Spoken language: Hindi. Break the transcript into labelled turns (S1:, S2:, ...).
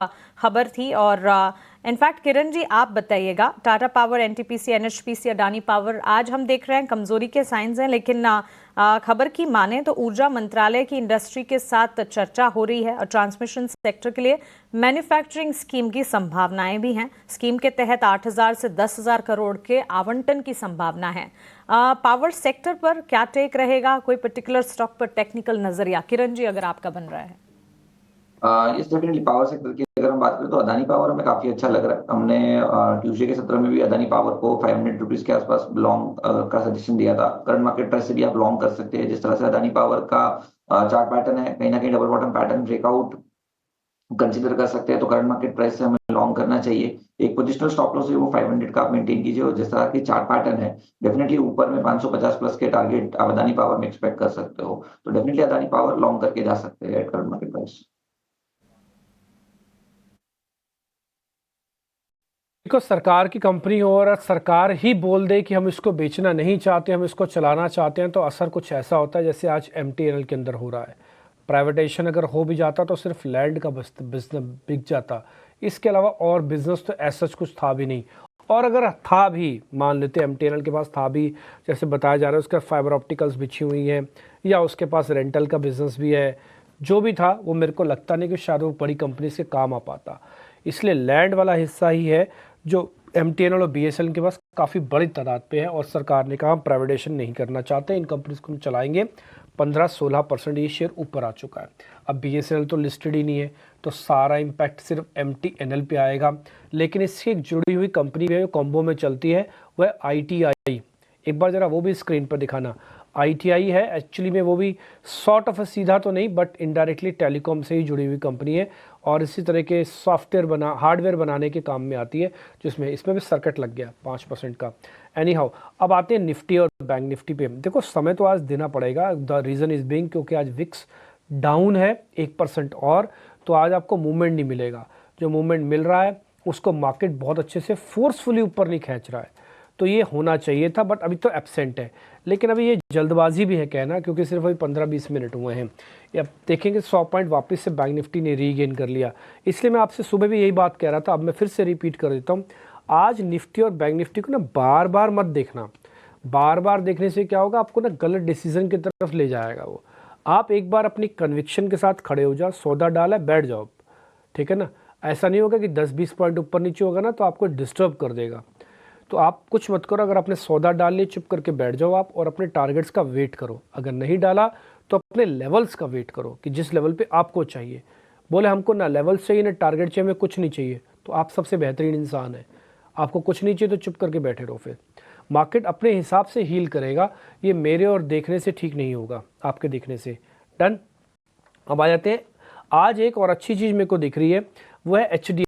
S1: खबर थी। और इनफैक्ट किरण जी आप बताइएगा, Tata power, NTPC, NHPC, Adani power, आज हम देख रहे हैं कमजोरी के साइंस हैं, लेकिन खबर की माने तो ऊर्जा मंत्रालय की इंडस्ट्री के साथ चर्चा हो रही है और ट्रांसमिशन सेक्टर के लिए मैन्युफैक्चरिंग स्कीम की संभावनाएं भी हैं। स्कीम के तहत 8,000 से 10,000 करोड़ के आवंटन की संभावना है। पावर सेक्टर पर क्या टेक रहेगा, कोई पर्टिकुलर स्टॉक पर टेक्निकल नजरिया, किरण जी अगर आपका बन रहा है?
S2: इस डेफिनेटली पावर सेक्टर की अगर हम बात करें तो अदानी पावर हमें काफी अच्छा लग रहा है। हमने ट्यूसडे के सत्र में भी अदानी पावर को 500 रुपीज के आसपास लॉन्ग का सजेशन दिया था। करंट मार्केट प्राइस से भी आप लॉन्ग कर सकते हैं। जिस तरह से अदानी पावर का चार्ट पैटर्न है, कहीं ना कहीं double bottom pattern breakout consider कर सकते हैं, तो करंट मार्केट प्राइस से हमें लॉन्ग करना चाहिए। एक पोजिशनल स्टॉप लॉस है वो 500 का आप मेंटेन कीजिए, और जिस तरह की चार्ट पैटर्न है डेफिनेटली ऊपर में 550 प्लस के टारगेट आप अदानी पावर में एक्सपेक्ट कर सकते हो। तो डेफिनेटली अदानी पावर लॉन्ग करके जा सकते हैं एट करंट मार्केट प्राइस।
S3: देखो, सरकार की कंपनी हो और सरकार ही बोल दे कि हम इसको बेचना नहीं चाहते, हम इसको चलाना चाहते हैं, तो असर कुछ ऐसा होता है जैसे आज एमटीएनएल के अंदर हो रहा है। प्राइवेटाइजेशन अगर हो भी जाता तो सिर्फ लैंड का बिजनेस बिक जाता, इसके अलावा और बिजनेस तो ऐसा कुछ था भी नहीं। और अगर था भी, मान लेते एमटीएनएल के पास था भी, जैसे बताया जा रहा है उसका फाइबर ऑप्टिकल्स बिछी हुई हैं, या उसके पास रेंटल का बिजनेस भी है, जो भी था वो मेरे को लगता नहीं कि शायद वो बड़ी कंपनी से काम आ पाता। इसलिए लैंड वाला हिस्सा ही है जो एमटीएनएल और बीएसएनएल के पास काफ़ी बड़ी तादाद पे है, और सरकार ने कहा हम प्राइवेटाइजेशन नहीं करना चाहते, इन कंपनीज को हम चलाएंगे। 15-16% ये शेयर ऊपर आ चुका है। अब बीएसएनएल तो लिस्टेड ही नहीं है, तो सारा इम्पैक्ट सिर्फ एमटीएनएल पे आएगा। लेकिन इससे एक जुड़ी हुई कंपनी भी है जो कॉम्बो में चलती है, वह आईटीआई। एक बार ज़रा वो भी स्क्रीन पर दिखाना। आईटीआई है एक्चुअली में, वो भी सॉर्ट ऑफ सीधा तो नहीं बट इनडायरेक्टली टेलीकॉम से ही जुड़ी हुई कंपनी है, और इसी तरह के सॉफ्टवेयर हार्डवेयर बनाने के काम में आती है, जिसमें इसमें भी सर्किट लग गया 5% का। एनी हाउ, अब आते हैं निफ्टी और बैंक निफ्टी पे। देखो, समय तो आज देना पड़ेगा, द रीज़न इज बिंग क्योंकि आज विक्स डाउन है 1% और, तो आज आपको मूवमेंट नहीं मिलेगा। जो मूवमेंट मिल रहा है उसको मार्केट बहुत अच्छे से फोर्सफुली ऊपर नहीं खींच रहा है, तो ये होना चाहिए था, बट अभी तो एब्सेंट है। लेकिन अभी ये जल्दबाजी भी है कहना, क्योंकि सिर्फ अभी 15-20 मिनट हुए हैं। अब देखेंगे 100 पॉइंट वापस से बैंक निफ्टी ने रीगेन कर लिया। इसलिए मैं आपसे सुबह भी यही बात कह रहा था, अब मैं फिर से रिपीट कर देता हूँ। आज निफ्टी और बैंक निफ्टी को ना बार बार मत देखना। बार बार देखने से क्या होगा, आपको ना गलत डिसीजन की तरफ ले जाएगा वो। आप एक बार अपनी कन्विक्शन के साथ खड़े हो जाओ, सौदा डाला बैठ जाओ, ठीक है ना। ऐसा नहीं होगा कि 10-20 पॉइंट ऊपर नीचे होगा ना तो आपको डिस्टर्ब कर देगा। तो आप कुछ मत करो, अगर आपने सौदा डाल लिया चुप करके बैठ जाओ आप, और अपने टारगेट्स का वेट करो। अगर नहीं डाला तो अपने लेवल्स का वेट करो कि जिस लेवल पे आपको चाहिए। बोले हमको ना लेवल्स चाहिए ना टारगेट चाहिए, हमें कुछ नहीं चाहिए, तो आप सबसे बेहतरीन इंसान है। आपको कुछ नहीं चाहिए तो चुप करके बैठे रहो। फिर मार्केट अपने हिसाब से हील करेगा, ये मेरे और देखने से ठीक नहीं होगा, आपके देखने से। डन। अब आ जाते हैं, आज एक और अच्छी चीज़ मेरे को दिख रही है, वो है एचडी